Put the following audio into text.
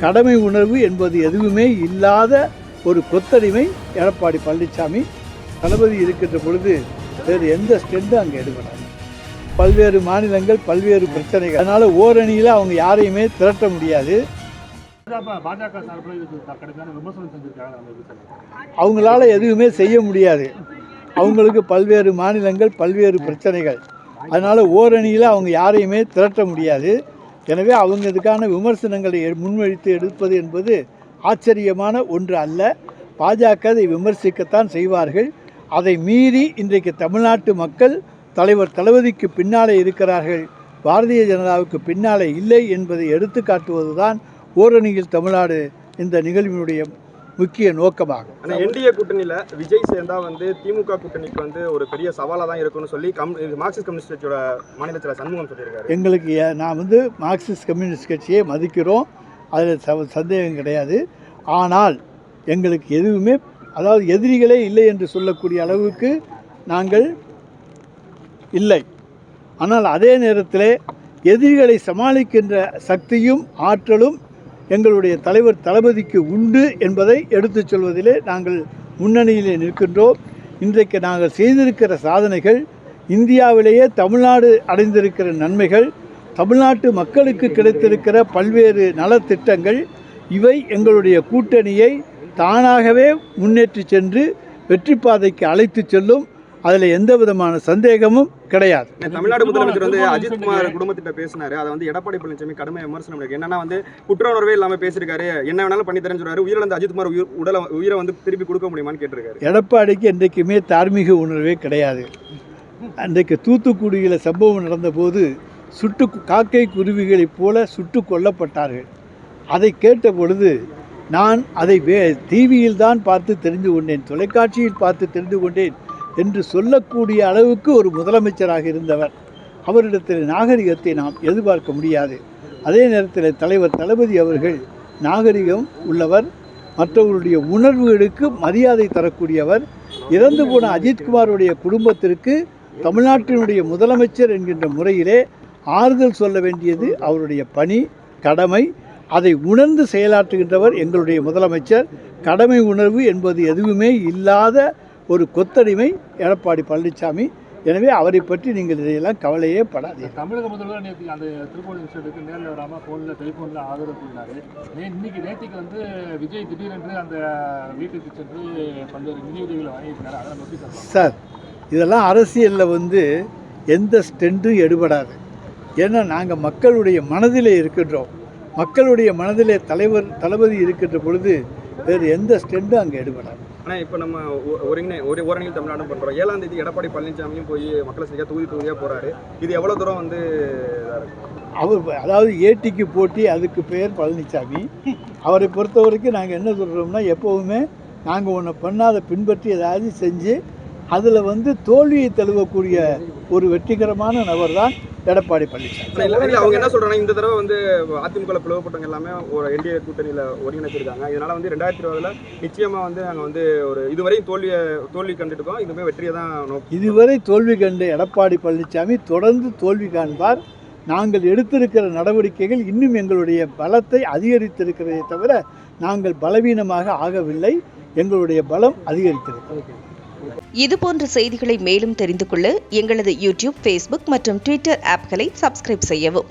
கடமை உணர்வு என்பது எதுவுமே இல்லாத ஒரு கொத்தடிமை எடப்பாடி பழனிசாமி. தளபதி இருக்கின்ற பொழுது வேறு எந்த ஸ்டெண்டும் அங்கே எடுக்கிறாங்க. பல்வேறு மாநிலங்கள் பல்வேறு பிரச்சனைகள், அதனால் ஓரணியில் அவங்க யாரையுமே திரட்ட முடியாது. அவங்களால எதுவுமே செய்ய முடியாது. அவங்களுக்கு பல்வேறு மாநிலங்கள் பல்வேறு பிரச்சனைகள், அதனால் ஓரணியில் அவங்க யாரையுமே திரட்ட முடியாது. எனவே அவங்க இதுக்கான விமர்சனங்களை முன்வைத்து எடுப்பது என்பது ஆச்சரியமான ஒன்று அல்ல. பாஜக அதை விமர்சிக்கத்தான் செய்வார்கள். அதை மீறி இன்றைக்கு தமிழ்நாட்டு மக்கள் தலைவர் தளபதிக்கு பின்னாலே இருக்கிறார்கள், பாரதிய ஜனதாவுக்கு பின்னாலே இல்லை என்பதை எடுத்து காட்டுவதுதான் ஓரணியில் தமிழ்நாடு இந்த நிகழ்வினுடைய முக்கிய நோக்கமாகும். ஆனால் என்டிஏ கூட்டணியில் விஜய் சேர்ந்தா திமுக கூட்டணிக்கு ஒரு பெரிய சவாலாக தான் இருக்குன்னு சொல்லி மார்க்சிஸ்ட் கம்யூனிஸ்ட் கட்சியோட மாநில செயலர் சண்முகம் சொல்லியிருக்காரு. எங்களுக்கு நான் மார்க்சிஸ்ட் கம்யூனிஸ்ட் கட்சியை மதிக்கிறோம், அதில் சந்தேகம் கிடையாது. ஆனால் எங்களுக்கு எதுவுமே, அதாவது எதிரிகளே இல்லை என்று சொல்லக்கூடிய அளவுக்கு நாங்கள் இல்லை. ஆனால் அதே நேரத்தில் எதிரிகளை சமாளிக்கின்ற சக்தியும் ஆற்றலும் எங்களுடைய தலைவர் தளபதிக்கு உண்டு என்பதை எடுத்துச் சொல்வதிலே நாங்கள் முன்னணியிலே நிற்கின்றோம். இன்றைக்கு நாங்கள் செய்திருக்கிற சாதனைகள், இந்தியாவிலேயே தமிழ்நாடு அடைந்திருக்கிற நன்மைகள், தமிழ்நாட்டு மக்களுக்கு கிடைத்திருக்கிற பல்வேறு நலத்திட்டங்கள், இவை எங்களுடைய கூட்டணியை தானாகவே முன்னேற்றி சென்று வெற்றி பாதைக்கு அழைத்து செல்லும். அதில் எந்த விதமான சந்தேகமும் கிடையாது. தமிழ்நாடு முதலமைச்சர் அஜித்குமார் குடும்பத்திட்ட பேசினாரு. அதை எடப்பாடி பழனிசாமி கடுமையாக விமர்சனம் இருக்கு. என்னன்னா குற்ற உணர்வே இல்லாமல் பேசியிருக்காரு, என்ன வேணாலும் பண்ணி தரேன்னு சொல்றாரு. உயிரிழந்த அஜித்குமார் உயிரை திருப்பி கொடுக்க முடியுமான்னு கேட்டிருக்காரு. எடப்பாடிக்கு இன்றைக்குமே தார்மீக உணர்வே கிடையாது. அன்றைக்கு தூத்துக்குடியில் சம்பவம் நடந்தபோது காக்கை குருவிகளைப் போல சுட்டு கொல்லப்பட்டார்கள். அதை கேட்ட பொழுது நான் அதை டிவியில் தான் பார்த்து தெரிந்து கொண்டேன், தொலைக்காட்சியில் பார்த்து தெரிந்து கொண்டேன் என்று சொல்லக்கூடிய அளவுக்கு ஒரு முதலமைச்சராக இருந்தவர். அவரிடத்தில் நாகரிகத்தை நாம் எதிர்பார்க்க முடியாது. அதே நேரத்தில் தலைவர் தளபதி அவர்கள் நாகரிகம் உள்ளவர், மற்றவர்களுடைய உணர்வுகளுக்கு மரியாதை தரக்கூடியவர். இறந்து போன அஜித்குமாருடைய குடும்பத்திற்கு தமிழ்நாட்டினுடைய முதலமைச்சர் என்கின்ற முறையிலே ஆறுதல் சொல்ல வேண்டியது அவருடைய பணி, கடமை. அதை உணர்ந்து செயலாற்றுகின்றவர் எங்களுடைய முதலமைச்சர். கடமை உணர்வு என்பது எதுவுமே இல்லாத ஒரு கொத்தடிமை எடப்பாடி பழனிசாமி. எனவே அவரை பற்றி நீங்கள் இதையெல்லாம் கவலையே படாதீங்க. தமிழக முதல்வர் நேற்று அந்த திருப்பூர் இன்ஸ்டியூட்டுக்கு நேரில் வராமல் ஃபோனில் டெலிஃபோனில் ஆதரவு கூறினார். நேற்றுக்கு விஜய் திடீரென்று அந்த வீட்டுக்கு சென்று பல்வேறு நிதியுதவிகளை வாங்கியிருக்காரு. அதெல்லாம் எப்படி சார், இதெல்லாம் அரசியலில் எந்த ஸ்டெண்டும் எடுபடாது. ஏன்னா நாங்கள் மக்களுடைய மனதிலே இருக்கின்றோம். மக்களுடைய மனதிலே தளபதி இருக்கின்ற பொழுது வேறு எந்த ஸ்டெண்டும் அங்கே எடுபடாது. ஆனால் இப்போ நம்ம ஓரணியில் தமிழ்நாடு பண்ணுறோம். 7ஆம் தேதி எடப்பாடி பழனிசாமியும் போய் மக்களை செய்ய தொகுதியாக போகிறாரு. இது எவ்வளோ தூரம் அவர், அதாவது ஏட்டிக்கு போட்டி, அதுக்கு பெயர் பழனிசாமி. அவரை பொறுத்த வரைக்கும் நாங்கள் என்ன சொல்கிறோம்னா, எப்போவுமே நாங்கள் ஒன்று பண்ணாத பின்பற்றி ஏதாவது செஞ்சு அதில் தோல்வியை தழுவக்கூடிய ஒரு வெற்றிகரமான நபர் தான் எடப்பாடி பழனிசாமி. அவங்க என்ன சொல்றாங்கன்னா, இந்த தடவை அதிமுக பிளவுபட்டவங்க எல்லாமே ஒரு என்டிஏ கூட்டணியில் ஒருங்கிணைச்சிருக்காங்க. இதனால 2020 நிச்சயமா நாங்கள் ஒரு இதுவரை தோல்வி கண்டுட்டோம், இதுவுமே வெற்றியை தான் நோக்கி. இதுவரை தோல்வி கண்டு எடப்பாடி பழனிசாமி தொடர்ந்து தோல்வி காண்பார். நாங்கள் எடுத்திருக்கிற நடவடிக்கைகள் இன்னும் எங்களுடைய பலத்தை அதிகரித்திருக்கிறதே தவிர நாங்கள் பலவீனமாக ஆகவில்லை. எங்களுடைய பலம் அதிகரித்திருக்கிறது. இதுபோன்ற செய்திகளை மேலும் தெரிந்து கொள்ள எங்களது யூடியூப், ஃபேஸ்புக் மற்றும் ட்விட்டர் ஆப்களை சப்ஸ்கிரைப் செய்யவும்.